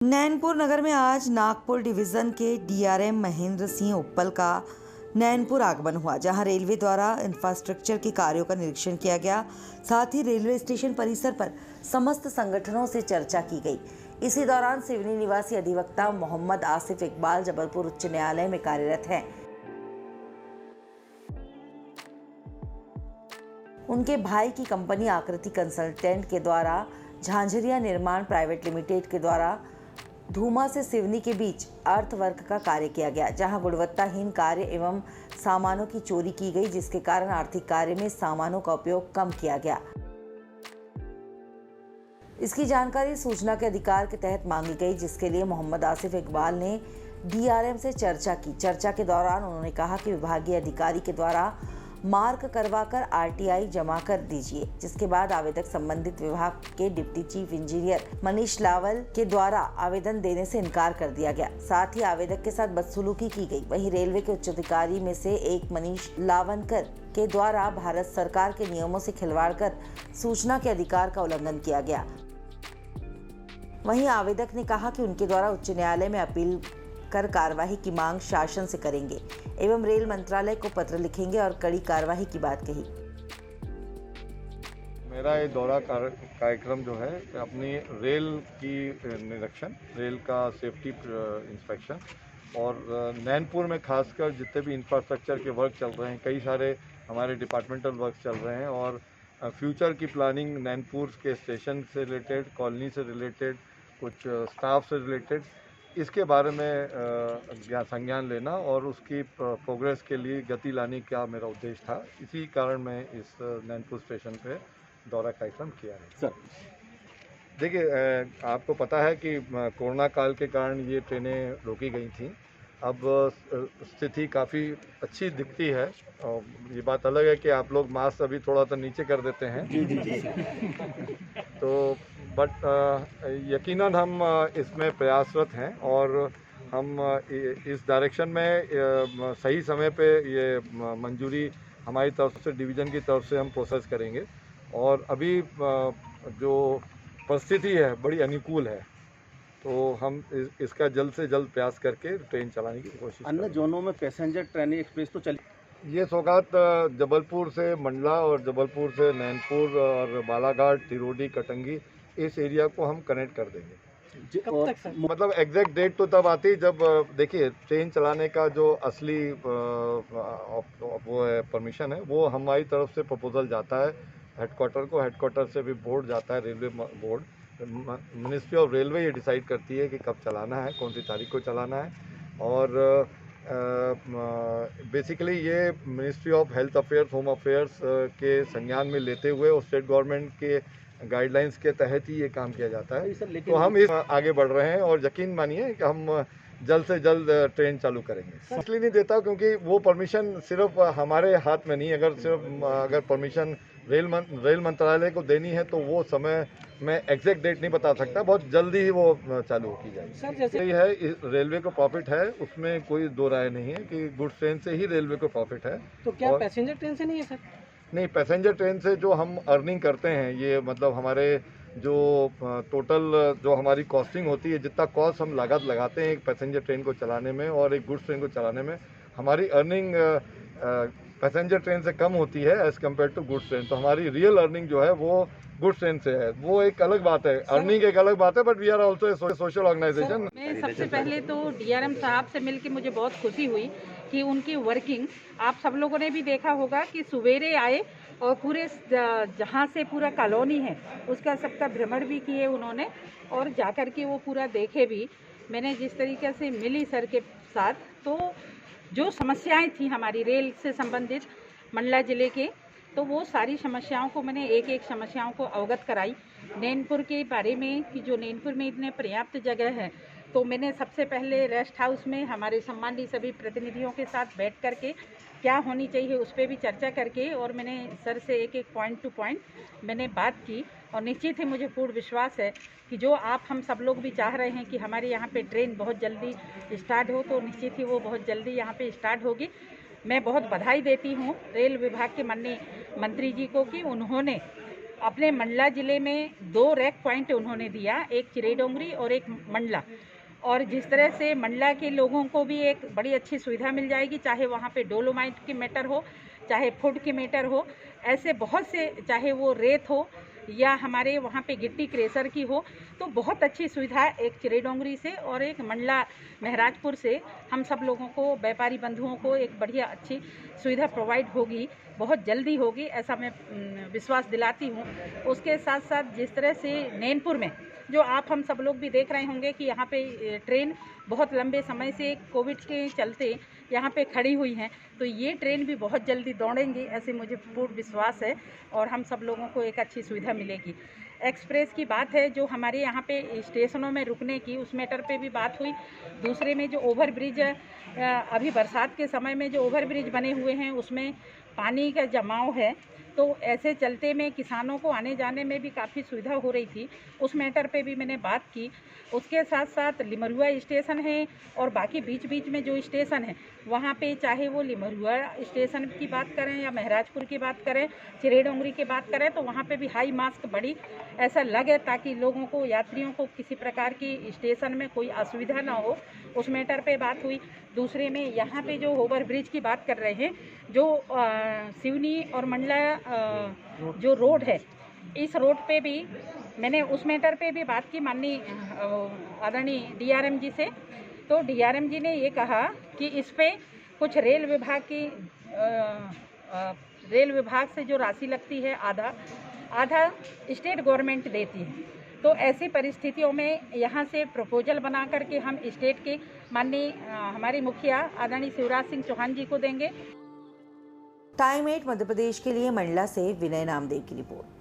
नैनपुर नगर में आज नागपुर डिवीजन के डीआरएम महेंद्र सिंह उप्पल का नैनपुर आगमन हुआ, जहां रेलवे द्वारा इंफ्रास्ट्रक्चर के कार्यों का निरीक्षण किया गया। साथ ही रेलवे स्टेशन परिसर पर समस्त संगठनों से चर्चा की गई। इसी दौरान सिवनी निवासी अधिवक्ता मोहम्मद आसिफ इकबाल जबलपुर उच्च न्यायालय में कार्यरत हैं। उनके भाई की कंपनी आकृति कंसल्टेंट के द्वारा झांझरिया निर्माण प्राइवेट लिमिटेड के द्वारा धूमा से सिवनी के बीच अर्थवर्क का कार्य किया गया, जहां गुणवत्ताहीन कार्य एवं सामानों की चोरी की गई, जिसके कारण आर्थिक कार्य में सामानों का उपयोग कम किया गया। इसकी जानकारी सूचना के अधिकार के तहत मांगी गई, जिसके लिए मोहम्मद आसिफ इकबाल ने डीआरएम से चर्चा की। चर्चा के दौरान उन्होंने कहा कि विभागीय अधिकारी के द्वारा मार्क करवाकर आरटीआई जमा कर दीजिए, जिसके बाद आवेदक संबंधित विभाग के डिप्टी चीफ इंजीनियर मनीष लावल के द्वारा आवेदन देने से इनकार कर दिया गया। साथ ही आवेदक के साथ बदसलूकी की गई। वहीं रेलवे के उच्च अधिकारी में से एक मनीष लावनकर के द्वारा भारत सरकार के नियमों से खिलवाड़ कर सूचना के अधिकार का उल्लंघन किया गया। वहीं आवेदक ने कहा कि उनके द्वारा उच्च न्यायालय में अपील कर कार्यवाही की मांग शासन से करेंगे एवं रेल मंत्रालय को पत्र लिखेंगे और कड़ी कार्यवाही की बात कही। मेरा ये दौरा कार्यक्रम जो है अपनी रेल की निरीक्षण, रेल का सेफ्टी इंस्पेक्शन और नैनपुर में खासकर जितने भी इंफ्रास्ट्रक्चर के वर्क चल रहे हैं, कई सारे हमारे डिपार्टमेंटल वर्क चल रहे हैं और फ्यूचर की प्लानिंग नैनपुर के स्टेशन से रिलेटेड, कॉलोनी से रिलेटेड, कुछ स्टाफ से रिलेटेड, इसके बारे में संज्ञान लेना और उसकी प्रोग्रेस के लिए गति लाने का मेरा उद्देश्य था। इसी कारण मैं इस नैनपुर स्टेशन पे दौरा कार्यक्रम किया है। सर देखिए, आपको पता है कि कोरोना काल के कारण ये ट्रेनें रोकी गई थी। अब स्थिति काफ़ी अच्छी दिखती है और ये बात अलग है कि आप लोग मास्क अभी थोड़ा सा नीचे कर देते हैं। जी तो बट यकीनन हम इसमें प्रयासरत हैं और हम इस डायरेक्शन में सही समय पे ये मंजूरी हमारी तरफ से, डिवीज़न की तरफ से हम प्रोसेस करेंगे और अभी जो परिस्थिति है बड़ी अनुकूल है, तो हम इसका जल्द से जल्द प्रयास करके ट्रेन चलाने की कोशिश करेंगे। अन्य जोनों में पैसेंजर ट्रेन एक्सप्रेस तो चली, ये सौगात जबलपुर से मंडला और जबलपुर से नैनपुर और बालाघाट, तिरोडी, कटंगी, इस एरिया को हम कनेक्ट कर देंगे। कब तक सर? मतलब एग्जैक्ट डेट तो तब आती जब देखिए ट्रेन चलाने का जो असली वो है परमिशन है, वो हमारी तरफ से प्रपोजल जाता है हेडक्वार्टर को, हेडक्वार्टर से भी बोर्ड जाता है, railway board, ministry of railway ये डिसाइड करती है कि कब चलाना है, कौन सी तारीख को चलाना है। और बेसिकली ये ministry of health affairs, home affairs के संज्ञान में लेते हुए और स्टेट गवर्नमेंट के गाइडलाइंस के तहत ही ये काम किया जाता है। तो हम इस आगे बढ़ रहे हैं और यकीन मानिए कि हम जल्द से जल्द ट्रेन चालू करेंगे। इसलिए नहीं देता क्योंकि वो परमिशन सिर्फ हमारे हाथ में नहीं, अगर परमिशन रेल मंत्रालय को देनी है तो वो समय मैं एग्जैक्ट डेट नहीं बता सकता, बहुत जल्दी ही वो चालू की जाएगी। सर जैसे यही है, रेलवे को प्रॉफिट है, उसमें कोई दो राय नहीं है कि गुड्स ट्रेन से ही रेलवे को प्रॉफिट है। तो क्या पैसेंजर ट्रेन से नहीं है सर? नहीं, पैसेंजर ट्रेन से जो हम अर्निंग करते हैं, ये मतलब हमारे जो टोटल जो हमारी कॉस्टिंग होती है, जितना कॉस्ट हम लागत लगाते हैं एक पैसेंजर ट्रेन को चलाने में और एक गुड्स ट्रेन को चलाने में, हमारी अर्निंग पैसेंजर ट्रेन से कम होती है as compared to goods train. तो हमारी रियल अर्निंग जो है वो गुड्स ट्रेन से है, वो एक अलग बात है, अर्निंग एक अलग बात है, but we are also a social organisation. मैं सबसे पहले तो डीआरएम साहब से मिलके मुझे बहुत खुशी हुई कि उनकी वर्किंग आप सब लोगों ने भी देखा होगा कि सवेरे आए और पूरे जहाँ से पूरा कॉलोनी है उसका सबका भ्रमण भी किए उन्होंने और जाकर के वो पूरा देखे भी। मैंने जिस तरीके से मिली सर के साथ, तो जो समस्याएं थी हमारी रेल से संबंधित मंडला ज़िले के, तो वो सारी समस्याओं को मैंने एक एक समस्याओं को अवगत कराई। नैनपुर के बारे में कि जो नैनपुर में इतने पर्याप्त जगह है, तो मैंने सबसे पहले रेस्ट हाउस में हमारे सम्मानित सभी प्रतिनिधियों के साथ बैठ करके क्या होनी चाहिए उस पर भी चर्चा करके और मैंने सर से एक एक पॉइंट टू पॉइंट मैंने बात की और निश्चित ही मुझे पूर्ण विश्वास है कि जो आप हम सब लोग भी चाह रहे हैं कि हमारे यहाँ पे ट्रेन बहुत जल्दी स्टार्ट हो, तो निश्चित ही वो बहुत जल्दी यहाँ पे स्टार्ट होगी। मैं बहुत बधाई देती हूँ रेल विभाग के माननीय मंत्री जी को कि उन्होंने अपने मंडला ज़िले में 2 रैक पॉइंट उन्होंने दिया, एक चिरेडोंगरी और एक मंडला। और जिस तरह से मंडला के लोगों को भी एक बड़ी अच्छी सुविधा मिल जाएगी, चाहे वहाँ पे डोलोमाइट की मैटर हो, चाहे फूड की मैटर हो, ऐसे बहुत से, चाहे वो रेत हो या हमारे वहाँ पे गिट्टी क्रेशर की हो, तो बहुत अच्छी सुविधा एक चिरेडोंगरी से और एक मंडला महराजपुर से हम सब लोगों को, व्यापारी बंधुओं को एक बढ़िया अच्छी सुविधा प्रोवाइड होगी, बहुत जल्दी होगी, ऐसा मैं विश्वास दिलाती हूँ। उसके साथ साथ जिस तरह से नैनपुर में जो आप हम सब लोग भी देख रहे होंगे कि यहाँ पे ट्रेन बहुत लंबे समय से कोविड के चलते यहाँ पे खड़ी हुई हैं, तो ये ट्रेन भी बहुत जल्दी दौड़ेंगी, ऐसे मुझे पूर्ण विश्वास है और हम सब लोगों को एक अच्छी सुविधा मिलेगी। एक्सप्रेस की बात है, जो हमारे यहाँ पे स्टेशनों में रुकने की, उस मैटर पे भी बात हुई। दूसरे में जो ओवर ब्रिज, अभी बरसात के समय में जो ओवर ब्रिज बने हुए हैं उसमें पानी का जमाव है, तो ऐसे चलते में किसानों को आने जाने में भी काफ़ी सुविधा हो रही थी, उस मैटर पे भी मैंने बात की। उसके साथ साथ लिमरुआ स्टेशन है और बाकी बीच बीच में जो स्टेशन है वहाँ पे, चाहे वो लिमरुआ स्टेशन की बात करें या महराजपुर की बात करें, चिरेडोंगरी की बात करें, तो वहाँ पे भी हाई मास्क बड़ी ऐसा लगे ताकि लोगों को, यात्रियों को किसी प्रकार की स्टेशन में कोई असुविधा ना हो, उस मैटर पे बात हुई। दूसरे में यहाँ पे जो ओवर ब्रिज की बात कर रहे हैं, जो सिवनी और मंडला जो रोड है, इस रोड पे भी मैंने उस मैटर पे भी बात की माननीय आदरणीय डीआरएम जी से। तो डीआरएम जी ने ये कहा कि इस पे कुछ रेल विभाग से जो राशि लगती है, आधा स्टेट गवर्नमेंट देती है। तो ऐसी परिस्थितियों में यहाँ से प्रपोजल बना करके हम स्टेट के माननीय हमारे मुखिया आदरणीय शिवराज सिंह चौहान जी को देंगे। टाइम 8 मध्य प्रदेश के लिए मंडला से विनय नामदेव की रिपोर्ट।